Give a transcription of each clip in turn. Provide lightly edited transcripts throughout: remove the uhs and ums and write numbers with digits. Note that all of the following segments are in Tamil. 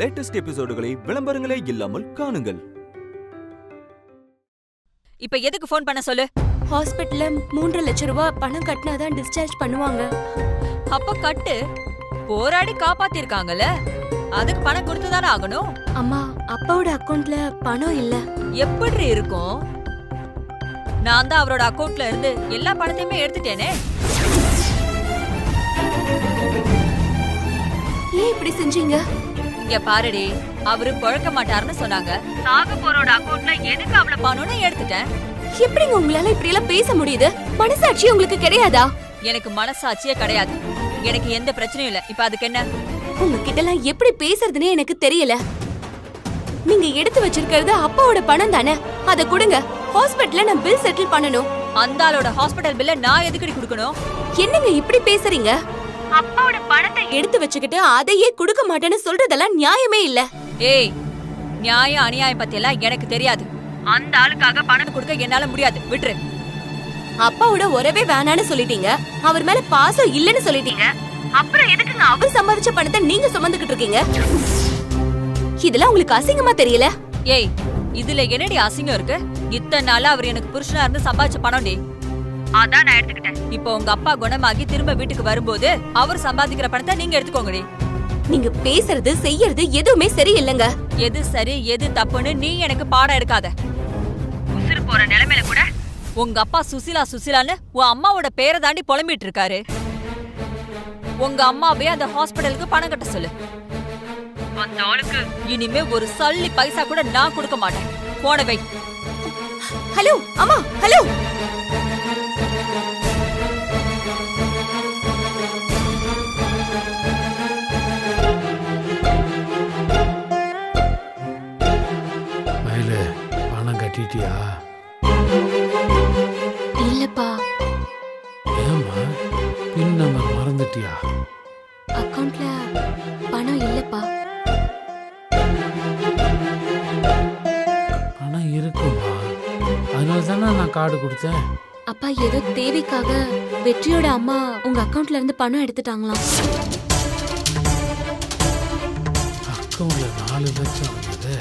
லேட்டஸ்ட் எபிசோடுகளை விளம்பரங்களே இல்லாமல் காணுங்கள். இப்ப எதுக்கு போன் பண்ண சொல்லு? ஹாஸ்பிடல்ல 3 லட்சம் ரூபாய் பணம் கட்டினாதான் டிஸ்சார்ஜ் பண்ணுவாங்க. அப்ப கட்டு. போராடி காப்பாத்திருக்காங்கல்ல, அதுக்கு பணம் கொடுத்துதானே ஆகணும். அம்மா, அப்பாவோட அக்கவுண்ட்ல பணம் இல்ல. எப்படி இருக்கும்? நான் தான் அவரோட அக்கவுண்ட்ல இருந்து எல்லா பணத்தையுமே எடுத்துட்டேனே. ஏன் இப்படி செஞ்சீங்க? இங்க பாருடி, அவரு பழக்க மாட்டாருன்னு சொன்னாங்க. சாக போறோட அக்கவுண்ட்ல எதுக்கு அவ்வளவு பணம்னு எடுத்துட்டேன். எப்படிங்க உங்களால இப்படி எல்லாம் பேச முடியுது? மனசாட்சி உங்களுக்கு கிடையாதா? எனக்கு மனசாட்சியே கிடையாது. எனக்கு எந்த பிரச்சனையும் இல்ல. இப்ப அதுக்கு என்ன? உங்ககிட்ட எல்லாம் எப்படி பேசுறதுன்னே எனக்கு தெரியல. நீங்க எடுத்து வச்சிருக்கிறது அப்பாவோட பணம் தானே, அத கொடுங்க. ஹாஸ்பிடல்ல நான் பில் செட்டில் பண்ணனும். அந்த ஆளோட ஹாஸ்பிடல் பில்ல நான் எதுக்கு கொடுக்கணும்? என்னங்க இப்படி பேசுறீங்க? அப்பாவோட பணத்தை எடுத்து வச்சுக்கிட்டு அதையே கொடுக்க மாட்டேன்னு சொல்றதெல்லாம் நியாயமே இல்ல. ஏய், நியாயம் அநியாயம் பத்தி எல்லாம் எனக்கு தெரியாது. அந்த ஆளுக்காக பணம் கொடுக்க என்னால முடியாது. விட்டுரு. அப்பாவோட உறவே வேணான்னு சொல்லிட்டீங்க, அவர் மேல பாசம் இல்லன்னு சொல்லிட்டீங்க. அப்புறம் எதுக்குங்க அவர் சம்பாதிச்ச பணத்தை நீங்க சுமந்துகிட்டு இருக்கீங்க? இதெல்லாம் உங்களுக்கு அசிங்கமா தெரியல? ஏய், இதுல என்னடி அசிங்கம் இருக்கு? இத்தனை நாளா அவர் எனக்கு புருஷனா இருந்து சம்பாதிச்ச பணம் டி. அதான் நான் எடுத்துக்கிட்டேன். இப்போ உங்க அப்பா குணமாகி திரும்ப வீட்டுக்கு வரும்போது அவர் சம்பாதிக்கிற பணத்தை நீங்க எடுத்துக்கோங்கடி. நீங்க பேசுறது செய்யறது எதுவுமே சரியில்லைங்க. எது சரி எது தப்புன்னு நீ எனக்கு பாடம் எடுக்காத. உசுறு போற நிலைமையில கூட உங்க அப்பா சுசிலா சுசிலான்னு உன் அம்மாவோட பேரை தாண்டி புலம்பிட்டு இருக்காரு. உங்க அம்மாவே அந்த ஹாஸ்பிடலுக்கு பணம் கட்ட சொல்லு. அந்த ஆளுக்கு இனிமே ஒரு சல்லி பைசா கூட நான் கொடுக்க மாட்டேன். போன வை. ஹலோ அம்மா, ஹலோ. பணம் கட்டிட்டியா? இல்லப்பா. ஏம்மா, பின் நம்பர் மறந்துட்டியா? அக்கவுண்ட்ல பணம் இல்லப்பா. பணம் இருக்குமா? அதனால தானே நான் கார்டு கொடுத்தேன். அப்பா ஏதோ தேவைக்காக வெற்றியோட அம்மா உங்க அக்கவுண்ட்ல இருந்து பணம் எடுத்துட்டாங்களாம். அக்கவுண்ட்ல 4 லட்சம் இருந்தது.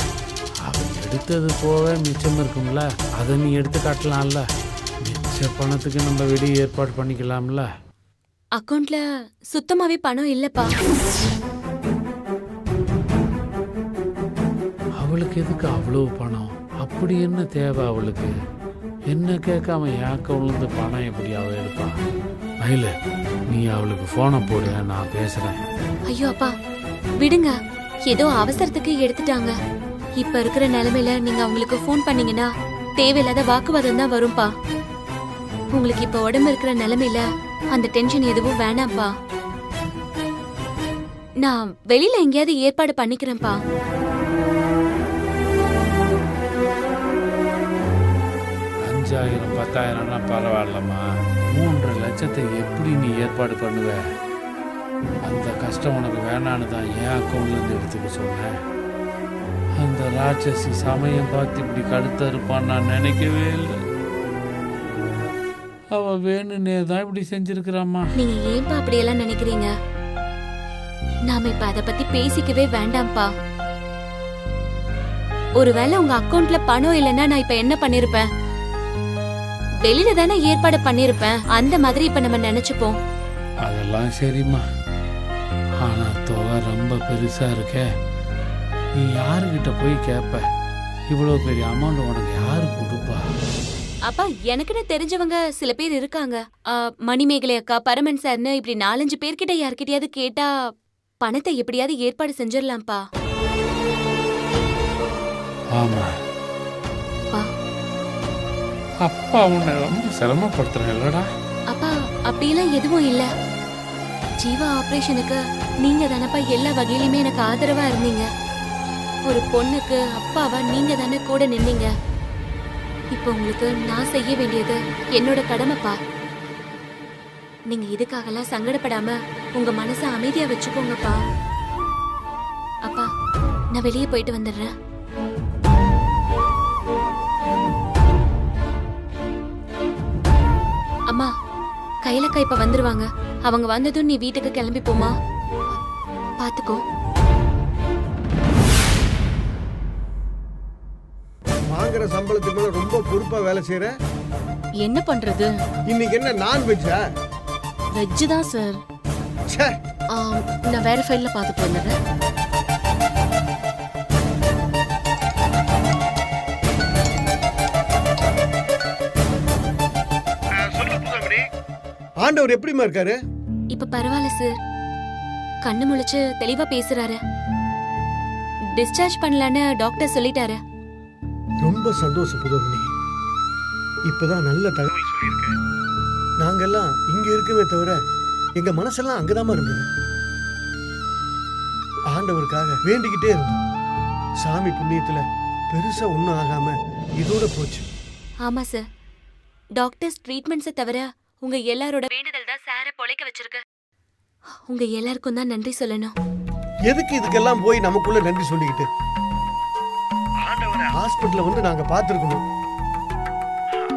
அவன் எடுத்தது போக மிச்சம் இருக்கும்ல, அதை நீ எடுத்து காட்டலாம்ல. மிச்ச பணத்துக்கு நம்ம வெளியே ஏற்பாடு பண்ணிக்கலாம்ல. அக்கவுண்ட்ல சுத்தமாவே பணம் இல்லப்பா. அவளுக்கு எதுக்கு அவ்வளவு பணம்? அப்படி என்ன தேவை அவளுக்கு? என்ன கேட்காம என் அக்கவுண்ட்ல இருந்து பணம் எப்படி அவ எடுப்பா? மயில, நீ அவளுக்கு போனை போடு, நான் பேசுறேன். ஐயோ அப்பா, விடுங்க. ஏதோ அவசரத்துக்கு எடுத்துட்டாங்க. இப்ப இருக்கிற நிலைமையில நீங்க அவங்களுக்கு போன் பண்ணீங்கன்னா தேவையில்லாத வாக்குவாதம் தான் வரும்பா. உங்களுக்கு இப்ப உடம்பு இருக்கிற நிலைமையில அந்த டென்ஷன் எதுவும் வேணாம்ப்பா. நான் வெளியில எங்கேயாவது ஏற்பாடு பண்ணிக்கிறேன்ப்பா. 5000 10,000 பரவாயில்லம்மா. 3 லட்சத்தை எப்படி நீ ஏற்பாடு பண்ணுவ? அந்த கஷ்டம் உனக்கு வேணான்னு தான் என் அக்கௌண்ட்லேருந்து எடுத்துக்க சொன்னேன். அந்த ராட்சசி சமயம் பார்த்து இப்படி கழுத்த இருப்பான்னு நான் நினைக்கவே இல்லை. அவ வேணுன்னே தான் இப்படி செஞ்சிருக்கிறாம்மா. நீங்க ஏன்பா அப்படியெல்லாம் நினைக்கிறீங்க? நாம இப்ப அத பத்தி பேசிக்கவே வேண்டாம்ப்பா. ஒருவேளை உங்க அக்கவுண்ட்ல பணம் இல்லைன்னா நான் இப்ப என்ன பண்ணிருப்பேன்? வெளியில தானே ஏற்பாடு பண்ணிருப்பேன். அந்த மாதிரி இப்ப நம்ம நினைச்சுப்போம். அதெல்லாம் சரிம்மா. ஆனா தொகை ரொம்ப பெருசா இருக்கே. நீ யாருக்கிட்ட போய் கேட்ப? இவ்வளவு பெரிய அமௌண்ட் உனக்கு யாரு கொடுப்பா? அப்பா, எனக்குன்னு தெரிஞ்சவங்க சில பேர் இருக்காங்க. மணிமேகலை அக்கா, பரமன் சார்னு இப்படி 4-5 பேர்கிட்ட யார்கிட்டயாவது கேட்டா பணத்தை எப்படியாவது ஏற்பாடு செஞ்சிடலாம்ப்பா. ஆமா, அப்பா உன்னை ரொம்ப சிரமப்படுத்துறேன் இல்லடா? அப்பா, அப்படியெல்லாம் எதுவும் இல்ல. ஜீவா ஆபரேஷனுக்கு நீங்க தானப்பா எல்லா வகையிலுமே எனக்கு ஆதரவா இருந்தீங்க. ஒரு பொண்ணுக்கு அப்பாவா நீங்க தானே கூட நின்னீங்க. இப்போ உங்களுக்கு நான் செய்ய வேண்டியது என்னோட கடமைப்பா. நீங்க இதுக்காகலாம் சங்கடப்படாம உங்க மனச அமைதியா வச்சுக்கோங்கப்பா. அப்பா, நான் வெளியே போயிட்டு வந்துடுறேன். அம்மா, கையிலக்கா இப்ப வந்துருவாங்க. அவங்க வந்ததும் நீ வீட்டுக்கு கிளம்பி போமா. பாத்துக்கோ. வாங்குற சம்பளத்துக்கு மேல ரொம்ப பொறுப்பா வேலை செய்யற. என்ன பண்றது? இன்னைக்கு என்ன நான்வெஜ்ஜா? வெஜ் தான் சார். ச்சே, நான் வேற ஃபைல்ல பார்த்துட்டு வந்துடுறேன். ஆண்டவர் எப்படிமா இருக்காரு? இப்ப பரவாயில்ல சார். கண்ணு முழிச்சு தெளிவா பேசுறாரு. டிஸ்சார்ஜ் பண்ணலான்னு டாக்டர் சொல்லிட்டாரு. ரொம்ப சந்தோஷம் புதமணி. இப்பதான் நல்ல தகவல் சொல்லியிருக்கேன். நாங்கெல்லாம் இங்க இருக்கவே தவிர எங்க மனசெல்லாம் அங்கதாமா இருந்தது. ஆண்டவருக்காக வேண்டிக்கிட்டே இருந்தோம். சாமி புண்ணியத்துல பெருசா ஒண்ணும் ஆகாம இதோட போச்சு. ஆமா சார். டாக்டர்ஸ் ட்ரீட்மெண்ட்ஸை தவிர உங்க எல்லாரோட வேண்டுதல் தான் சாரை பொழைக்க வச்சிருக்கு. உங்க எல்லாருக்கும் தான் நன்றி சொல்லணும். எதுக்கு இதுக்கெல்லாம் போய் நமக்குள்ள நன்றி சொல்லிக்கிட்டு? ஆண்டவரை ஹாஸ்பிடல்ல வந்து நாங்க பாத்துருக்கணும்.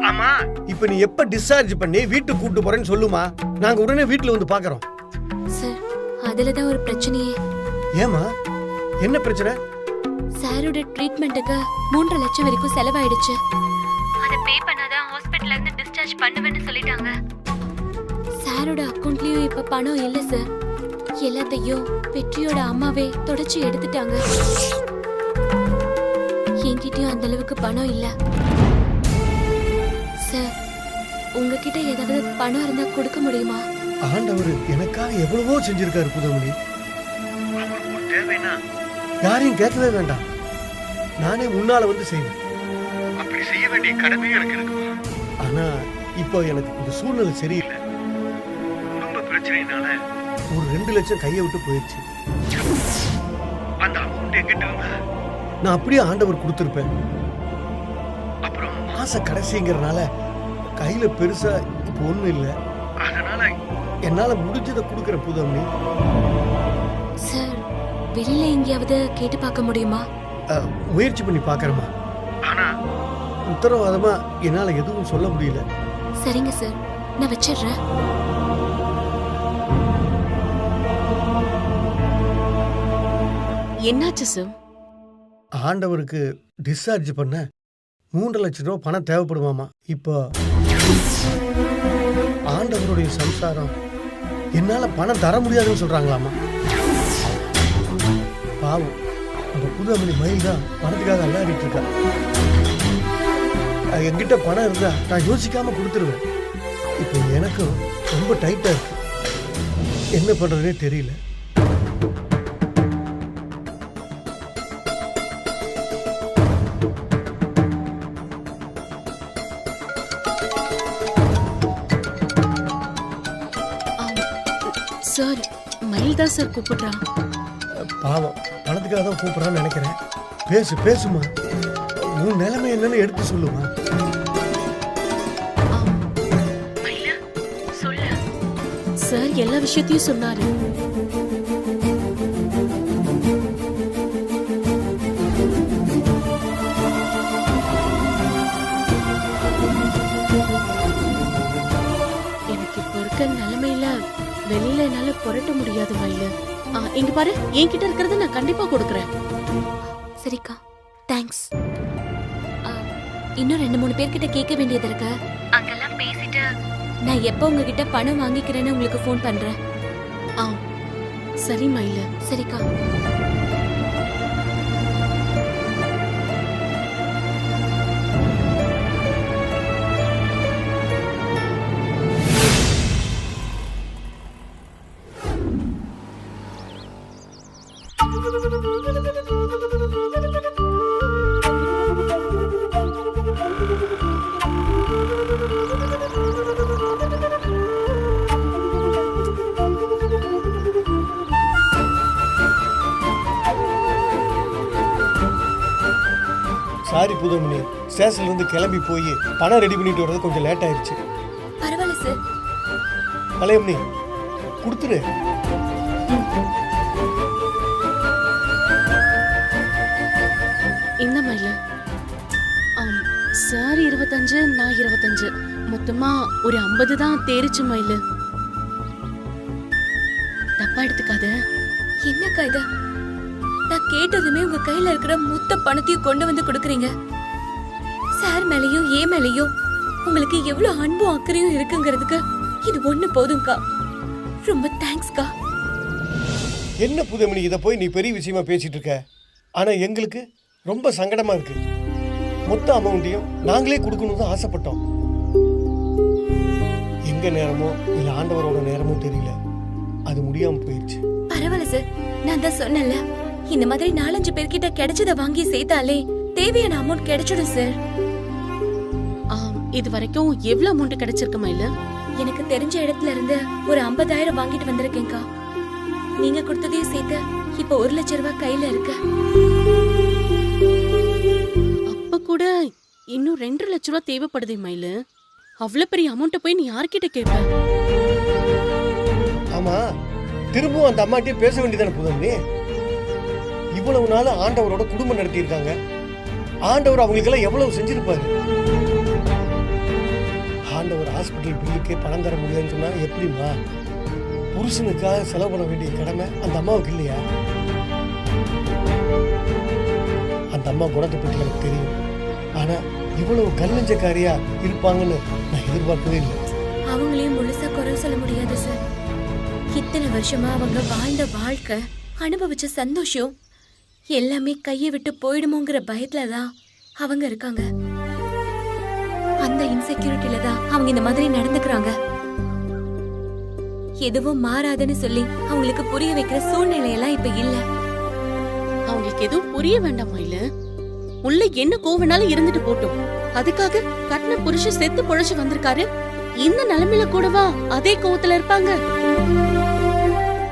ஆமா, இப்ப நீ எப்ப டிஸ்சார்ஜ் பண்ணி வீட்டுக்கு கூட்டு போறேன்னு சொல்லுமா, நாங்க உடனே வீட்டுல வந்து பாக்குறோம். சார், அதுலதான் ஒரு பிரச்சனையே. ஏமா, என்ன பிரச்சனை? சாரோட ட்ரீட்மெண்ட்டுக்கு 3 லட்சம் வரைக்கும் செலவாயிடுச்சு. அதை பே பண்ணாதான் ஹாஸ்பிடல்ல இருந்து டிஸ்சார்ஜ் பண்ணுவேன்னு சொல்லிட்டாங்க. சாரோட அக்கவுண்ட்லயும் இப்ப பணம் இல்ல சார். எல்லாத்தையும் வெற்றியோட அம்மாவே தொடச்சு எடுத்துட்டாங்க. என்கிட்டயும் அந்த அளவுக்கு பணம் இல்ல சார். உங்ககிட்ட ஏதாவது பணம் இருந்தா கொடுக்க முடியுமா? ஆண்டவர் எனக்காக எவ்வளவோ செஞ்சிருக்காரு புதமணி. யாரையும் கேட்கவே வேண்டாம், நானே முன்னால வந்து செய்வேன். அப்படி செய்ய வேண்டிய கடமையும் எனக்கு இருக்கு. ஆனா இப்போ எனக்கு இந்த சூழ்நிலை சரியில்லை. குடும்ப பிரச்சனைனால ஒரு 2 லட்சம் கையை விட்டு போயிடுச்சு. அந்த அமௌண்ட் என்கிட்ட இருந்தா நான் அப்படியே ஆண்டவர் கொடுத்திருப்பேன். அப்புறம் மாச கடைசிங்கிறனால கையில பெருசா இப்போ ஒண்ணும் இல்லை. அதனால என்னால முடிஞ்சதை கொடுக்கிற புதமணி. சார், வெளியில எங்கேயாவது கேட்டு பார்க்க முடியுமா? முயற்சி பண்ணி பார்க்கறேமா. ஆனா உத்தரவாதமா என்னால எதுவும் சொல்ல முடியல. சரிங்க சார், நான் வச்சிடுறேன். என்னாச்சு சார்? ஆண்டவருக்கு டிஸ்சார்ஜ் பண்ண 3 லட்சம் ரூபாய் பணம் தேவைப்படுமாமா. இப்போ ஆண்டவருடைய சம்சாரம் என்னால பணம் தர முடியாதுன்னு சொல்றாங்களாமா. பாவம், அந்த புதுமணி மயில் தான் பணத்துக்காக அல்லாடிட்டு இருக்கா. என்கிட்ட பணம் இருந்தா நான் யோசிக்காம கொடுத்துருவேன். இப்போ எனக்கும் ரொம்ப டைட்டா இருக்கு. என்ன பண்றதுனே தெரியல. சார், மயில் தான் சார் கூப்பிடுறான். பாவம், பணத்துக்காக தான் கூப்பிடுறான்னு நினைக்கிறேன். பேசுமா, உன் நிலைமை என்னன்னு எடுத்து சொல்லுமா. சார் எல்லா விஷயத்தையும் சொன்னாரு. எனக்கு இப்ப இருக்க நிலைமையில வெளியில என்னால புரட்ட முடியாது மயில. இங்க பாரு, என்கிட்ட இருக்கிறத நான் கண்டிப்பா கொடுக்கறேன். சரிக்கா, தேங்க்ஸ். இன்னும் 2-3 பேர்கிட்ட கேட்க வேண்டியது இருக்கு. அங்கெல்லாம் பேசிட்டு நான் எப்போ உங்ககிட்ட பணம் வாங்கிக்கிறேன்னு உங்களுக்கு ஃபோன் பண்றேன். சரி மயில. சரிக்கா. சாரி புதுமணி, ஸ்டேஷன்ல இருந்து கிளம்பி போய் பணம் ரெடி பண்ணிட்டு வர்றது கொஞ்சம் லேட் ஆயிடுச்சு. பரவாயில்ல சார். பழையமணி கொடுத்துரு. இந்த மயில. சார் 25, நான் 25, மொத்தமா ஒரு 50 தான் தேரிச்சு மயில. தப்பா எடுத்துக்காத. என்னக்கா இது? நான் கேட்டதுமே உங்க கையில இருக்கிற மொத்த பணத்தையும் கொண்டு வந்து கொடுக்குறீங்க. சார் மேலயும் ஏன் மேலயும் உங்களுக்கு எவ்வளவு அன்பும் அக்கறையும் இருக்குங்கிறதுக்கு இது ஒண்ணு போதும்க்கா. ரொம்ப தேங்க்ஸ்க்கா. என்ன புதுமணி, இதை போய் நீ பெரிய விஷயமா பேசிட்டு இருக்க. ஆனா எங்களுக்கு ரொம்ப சங்கடமா இருக்கு. மொத்த அமௌண்ட்டையும் நாங்களே கொடுக்கணும்னு தான் ஆசைப்பட்டோம். எங்க நேரமோ இல்ல ஆண்டவரோட நேரமோ தெரியல, அது முடியாம போயிடுச்சு. பரவாயில்ல சார், நான் தான் சொன்னேன்ல, இந்த மாதிரி 4-5 பேர்கிட்ட கிடைச்சத வாங்கி சேர்த்தாலே தேவையான அமௌண்ட் கிடைச்சிடும் சார். இது வரைக்கும் எவ்வளவு அமௌண்ட் கிடைச்சிருக்கு மயிலு? எனக்கு தெரிஞ்ச இடத்துல இருந்து ஒரு 50,000 வாங்கிட்டு வந்திருக்கேன்க்கா. நீங்க கொடுத்ததையும் சேர்த்து இப்ப 1 லட்சம் ரூபாய் கையில இருக்கு. அப்ப கூட இன்னும் 2 லட்சம் ரூபாய் தேவைப்படுதே மயிலு. அவ்வளவு பெரிய அமௌண்ட்டை போய் நீ யார்கிட்ட கேட்ப? ஆமா, திரும்பவும் அந்த அம்மாட்டே பேச வேண்டியதானே புதுமணி. இவ்வளவு நாள் ஆண்டவரோட குடும்பம் நடத்தி இருக்காங்க. ஆண்டவர் அவங்களுக்கெல்லாம் எவ்வளவு செஞ்சிருப்பாரு. ஆண்டவர் ஹாஸ்பிட்டல் பில்லுக்கே பணம் தர முடியாதுன்னு சொன்னா எப்படிமா? புருஷனுக்காக செலவு பண்ண வேண்டிய கடமை அந்த அம்மாவுக்கு இல்லையா? அந்த அம்மா குணத்தை பற்றி எனக்கு தெரியும். ஆனா இவ்வளவு கல்லஞ்சக்காரியா இருப்பாங்கன்னு நான் எதிர்பார்க்கவே இல்லை. அவங்களையும் முழுசா குறை சொல்ல முடியாது சார். இத்தனை வருஷமா அவங்க வாழ்ந்த வாழ்க்கை, அனுபவிச்ச சந்தோஷம் எல்லாமே கையை விட்டு போயிடுமோங்கிற பயத்துலதான் அவங்க இருக்காங்க. அந்த இன்செக்யூரிட்டில தான் அவங்க இந்த மாதிரி நடந்துக்கிறாங்க. எதுவும் மாறாதுன்னு சொல்லி அவங்களுக்கு புரிய வைக்கிற சூழ்நிலையெல்லாம் இப்ப இல்ல. அவங்களுக்கு எதுவும் புரிய வேண்டாம் மயிலு. உள்ள என்ன கோவனாலும் இருந்துட்டு போட்டும். அதுக்காக கட்டின புருஷன் செத்து பொழைச்சு வந்திருக்காரு. இந்த நிலைமையில கூடவா அதே கோவத்துல இருப்பாங்க?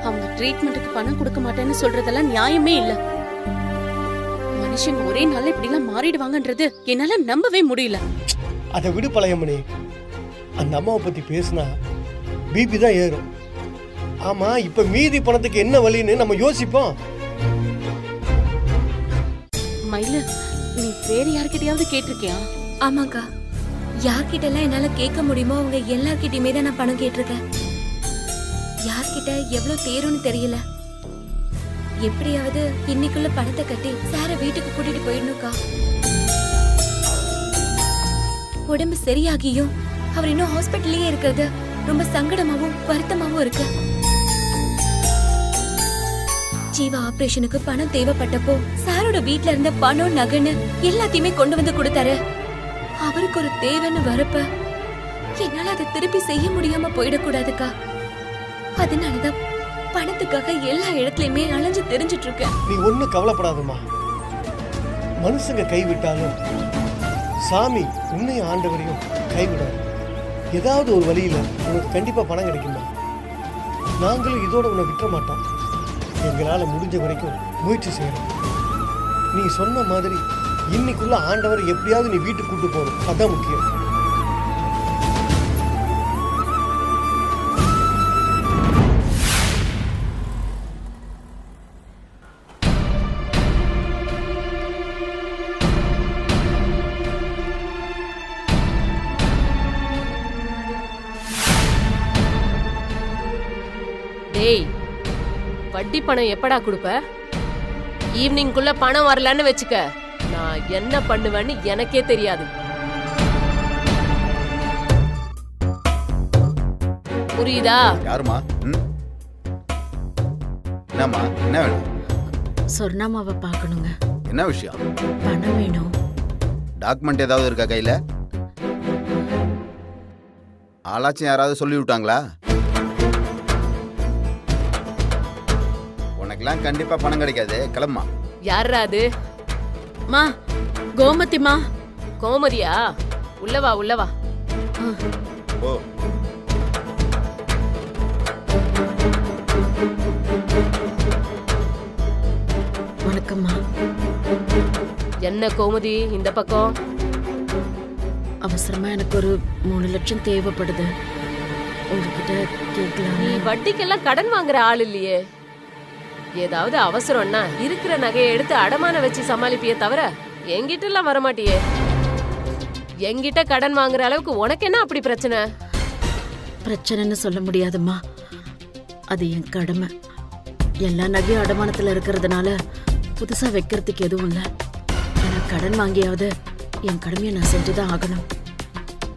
அவங்க ட்ரீட்மெண்ட்டுக்கு பணம் கொடுக்க மாட்டேன்னு சொல்றதெல்லாம் நியாயமே இல்ல. மனுஷங்க ஒரே நாள்ல இப்படி எல்லாம் மாறிடுவாங்கன்றது என்னால நம்பவே முடியல. அதை விடு பழையமணி. அந்த அம்மாவை பத்தி பேசினா பிபி தான் ஏறும். ஆமா, இப்ப மீதி பணத்துக்கு என்ன வழின்னு நம்ம யோசிப்போம். மயிலு, நீ வேற யார்கிட்டயாவது கேட்டிருக்கியா? ஆமாக்கா, யார்கிட்ட எல்லாம் என்னால கேட்க முடியுமோ அவங்க எல்லார்கிட்டயுமே தான் நான் பணம் கேட்டிருக்கேன். யார்கிட்ட எவ்வளவு தேரும்னு தெரியல. எப்படியாவது இன்னைக்குள்ள பணத்தை கட்டி சார வீட்டுக்கு கூட்டிட்டு போயிடணும்க்கா. உடம்பு சரியாகியும் அவர் இன்னும் ஹாஸ்பிட்டல்லயே இருக்கிறது ரொம்ப சங்கடமாவும் வருத்தமாவும் இருக்கு. ஜீவா ஆபரேஷனுக்கு பணம் தேவைப்பட்டப்போ சாரோட வீட்ல இருந்த பணம் நகைன்னு எல்லாத்தையுமே கொண்டு வந்து கொடுத்தாரு. அவருக்கு ஒரு தேவைன்னு வரப்ப என்னால அதை திருப்பி செய்ய முடியாம போயிடக்கூடாதுக்கா. அதனாலதான் பணத்துக்காக எல்லா இடத்துலயுமே அலைஞ்சு தெரிஞ்சிட்டு இருக்கேன். நீ ஒன்னும் கவலைப்படாதம்மா. மனுஷங்க கைவிட்டாலும் சாமி உன்னையும் ஆண்டவரையும் கைவிடாது. ஏதாவது ஒரு வழியில உனக்கு கண்டிப்பா பணம் கிடைக்குமா? நாங்களும் இதோட உன்னை விட்டுற மாட்டோம். எங்களால முடிஞ்ச வரைக்கும் முயற்சி செய்யறோம். நீ சொன்ன மாதிரி இன்னைக்குள்ள ஆண்டவரை எப்படியாவது நீ வீட்டுக்கு கூட்டு போகணும். அதான் முக்கியம். டேய், வட்டி பணம் எப்படா கொடுப்ப? ஈவினிங்குள்ள பணம் வரலன்னு வெச்சுக்க, நான் என்ன பண்ணுவேன்னு எனக்கே தெரியாது. புரியுதா? யாருமா? என்னம்மா, என்ன வேணும்? சொர்ணாமாவை பார்க்கணுங்க. என்ன விஷயம்? பணம் வேணும். டாக்குமெண்ட் ஏதாவது இருக்கா கையில? ஆளாச்சும் யாராவது சொல்லி விட்டாங்களா? உனக்கெல்லாம் கண்டிப்பா பணம் கிடைக்காது. கிளம்பா. யாரா அது? மா, கோமதிமா. கோமதியா? உள்ளவா உள்ளவா. ஓ, வணக்கம்மா. என்ன கோமதி இந்த பக்கம்? அவசரமா எனக்கு ஒரு 3 லட்சம் தேவைப்படுது. உங்ககிட்ட கேட்கலாம். நீ வட்டிக்கெல்லாம் கடன் வாங்குற ஆள் இல்லையே. ஏதாவது அவசரம்னா இருக்கிற நகையை எடுத்து அடமான வச்சு சமாளிப்பியே தவிர என்கிட்ட எல்லாம் வரமாட்டியே. என்கிட்ட கடன் வாங்குற அளவுக்கு உனக்கு என்ன அப்படி பிரச்சனை? பிரச்சனைன்னு சொல்ல முடியாதும்மா. அது என் கடமை. எல்லா நகையும் அடமானத்துல இருக்கிறதுனால புதுசா வைக்கிறதுக்கு எதுவும் இல்லை. ஆனா கடன் வாங்கியாவது என் கடமையை நான் செஞ்சுதான் ஆகணும்.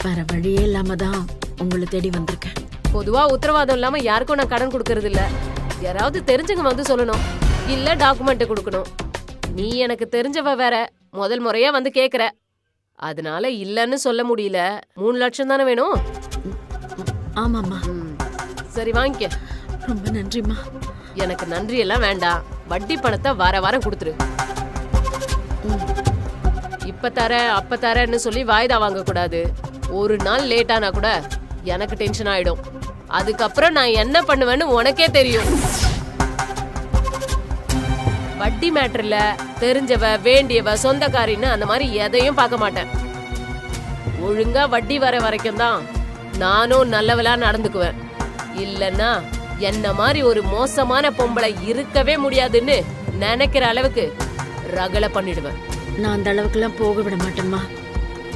வேற வழியே இல்லாம தான் உங்களை தேடி வந்திருக்கேன். பொதுவா உத்தரவாதம் இல்லாம யாருக்கும் நான் கடன் கொடுக்கறது இல்ல. யாராவது தெரிஞ்சவங்க வந்து சொல்லணும், இல்ல டாக்குமெண்ட் கொடுக்கணும். நீ எனக்கு தெரிஞ்சவ வேற, முதல் முறையா வந்து கேக்குற. அதனால இல்லன்னு சொல்ல முடியல. 3 லட்சம் தானே வேணும்? ஆமாம்மா. சரி வாங்கிக்க. ரொம்ப நன்றிம்மா. எனக்கு நன்றி எல்லாம் வேண்டாம். வட்டி பணத்தை வாரம் கொடுத்துரு. இப்ப தர அப்ப தரன்னு சொல்லி வாய்தா வாங்க கூடாது. ஒரு நாள் லேட் ஆனா கூட எனக்கு டென்ஷன் ஆயிடும். அதுக்கப்புறம் நான் என்ன பண்ணுவேன்னு உனக்கே தெரியும். வட்டி மேட்டர்ல தெரிஞ்சவ வேண்டியவ சொந்தக்காரின்னு அந்த மாதிரி எதையும் பார்க்க மாட்டேன். ஒழுங்கா வட்டி வர வரைக்கும் தான் நானும் நல்லவளா நடந்துக்குவேன். இல்லன்னா என்ன மாதிரி ஒரு மோசமான பொம்பளை இருக்கவே முடியாதுன்னு நினைக்கிற அளவுக்கு ரகலை பண்ணிடுவேன். நான் அந்த அளவுக்குலாம் போக விட மாட்டேம்மா.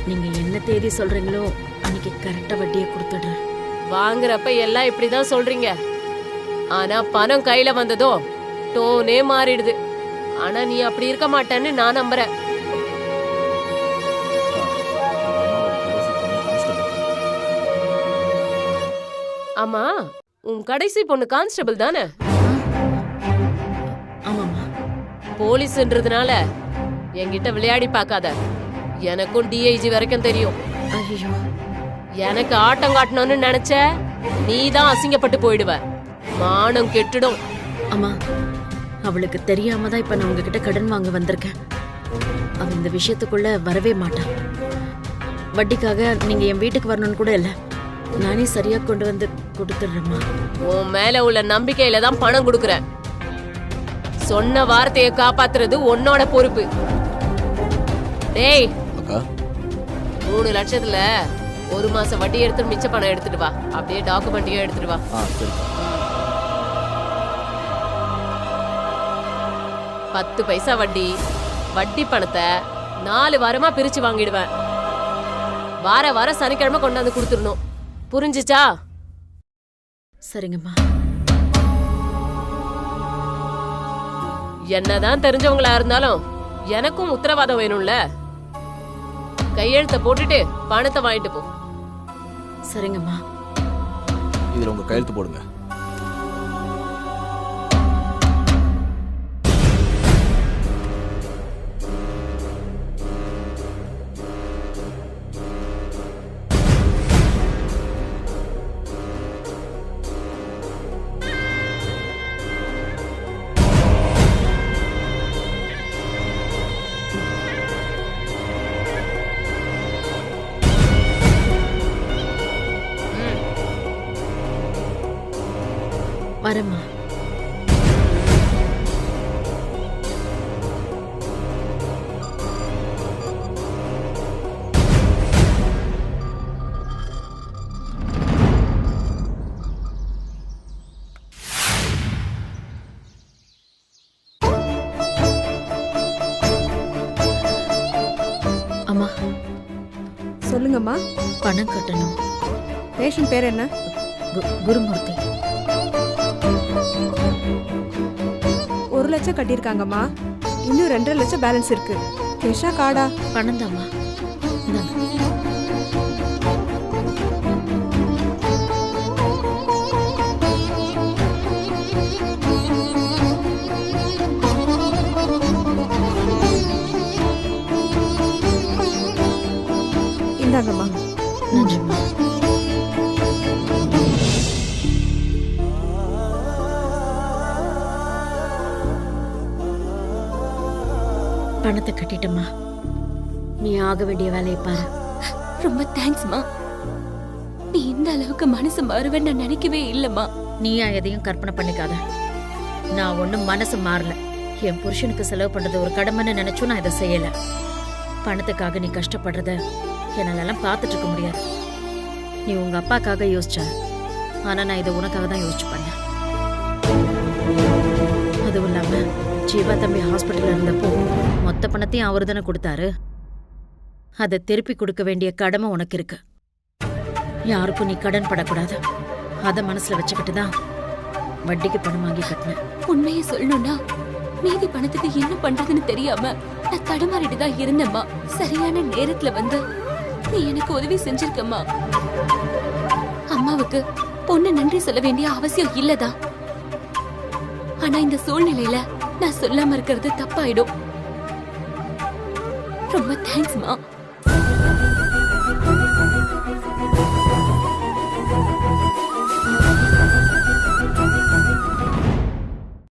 நீங்க என்ன தேதி சொல்றீங்களோ அன்னைக்கு கரெக்டா வட்டியை கொடுத்துடுறேன். வாங்குறப்ப எல்லாம் இப்படிதான் சொல்றீங்க. ஆனா பணம் கையில வந்ததோ டோனே மாறிடுது. ஆனா நீ அப்படி இருக்க மாட்டேன்னு நான் நம்புறேன். ஆமா, உன் கடைசி பொண்ணு கான்ஸ்டபிள் தானே? ஆமாம்மா. போலீஸ்ன்றதுனால என்கிட்ட விளையாடி பார்க்காத. எனக்கும் டிஐஜி வரைக்கும் தெரியும். ஐயோ, எனக்கு ஆட்டம் காட்டணும்னு நினைச்ச நீதான் அசிங்கப்பட்டு போயிடுவ. மானம் கெட்டுடும். அம்மா, அவளுக்கு தெரியாம தான் இப்ப நான் உங்ககிட்ட கடன் வாங்க வந்திருக்கேன். அவ இந்த விஷயத்துக்குள்ள வரவே மாட்டான். வட்டிக்காக நீங்க என் வீட்டுக்கு வரணும்னு கூட இல்ல, நானே சரியா கொண்டு வந்து கொடுத்துடுறேம்மா. உன் மேல உள்ள நம்பிக்கையில தான் பணம் கொடுக்கறேன். சொன்ன வார்த்தையை காப்பாத்துறது உன்னோட பொறுப்பு. டேய், 3 லட்சத்துல 1 மாசம் வட்டி எடுத்து மிச்ச பணம் எடுத்துட்டு வா. அப்படியே டாக்குமெண்ட்டையும் எடுத்துட்டு வா. 10 பைசா வட்டி. வட்டி பணத்தை 4 வாரமா பிரிச்சு வாங்கிடுவேன். வாரம் சனிக்கிழமை கொண்டாந்து கொடுத்துடணும். புரிஞ்சுச்சா? சரிங்கம்மா. என்னதான் தெரிஞ்சவங்களா இருந்தாலும் எனக்கும் உத்தரவாதம் வேணும்ல. கையெழுத்த போட்டுட்டு பணத்தை வாங்கிட்டு போ. சரிங்கம்மா. இதுல உங்க கையெழுத்து போடுங்க. வரேம்மா. அம்மா, சொல்லுங்கம்மா. பணம் கட்டணும். ரேஷன் பேர் என்ன? குருமூர்த்தி. 1 லட்சம் கட்டியிருக்காங்கம்மா. இன்னும் 2.5 லட்சம் பேலன்ஸ் இருக்கு. கேஷா கார்டா? பணம் தாம்மா. இந்தாங்கம்மா. நன்றிம்மா. பணத்தை கட்டிட்டம்மா. நீ ஆக வேண்டிய வேலையை பாரு. ரொம்ப தேங்க்ஸ்மா. நீ இந்த அளவுக்கு மனசு மாறுவேன்னு நான் நினைக்கவே இல்லம்மா. நீயா எதையும் கற்பனை பண்ணிக்காத. நான் ஒண்ணும் மனசு மாறல. என் புருஷனுக்கு செலவு பண்றது ஒரு கடமைன்னு நினைச்சும் நான் இதை செய்யல. பணத்துக்காக நீ கஷ்டப்படுறத என்னாலெல்லாம் பார்த்துட்டு இருக்க முடியாது. நீ உங்க அப்பாக்காக யோசிச்ச, ஆனா நான் இதை உனக்காக தான் யோசிச்சு பண்ணேன். அதுவும் இல்லாம ஜீவா தம்பி ஹாஸ்பிட்டல்ல இருந்தப்போ மொத்த பணத்தையும் அவரு தானே கொடுத்தாரு. அதை திருப்பி கொடுக்க வேண்டிய கடமை உனக்கு இருக்கு. யாருக்கும் நீ கடன் படக்கூடாது. அதை மனசுல வச்சுக்கிட்டு தான் வட்டிக்கு பணம் வாங்கி கட்டினேன். உண்மையை சொல்லணும்னா மீதி பணத்துக்கு என்ன பண்றதுன்னு தெரியாம நான் தடுமாறிட்டு தான் இருந்தேம்மா. சரியான நேரத்துல வந்து நீ எனக்கு உதவி செஞ்சிருக்கம்மா. அம்மாவுக்கு பொண்ணு நன்றி சொல்ல வேண்டிய அவசியம் இல்லதான். ஆனா இந்த சூழ்நிலையில நான் சொல்லாம இருக்கிறது தப்பாயிடும். ரொம்ப தேங்க்ஸ்மா.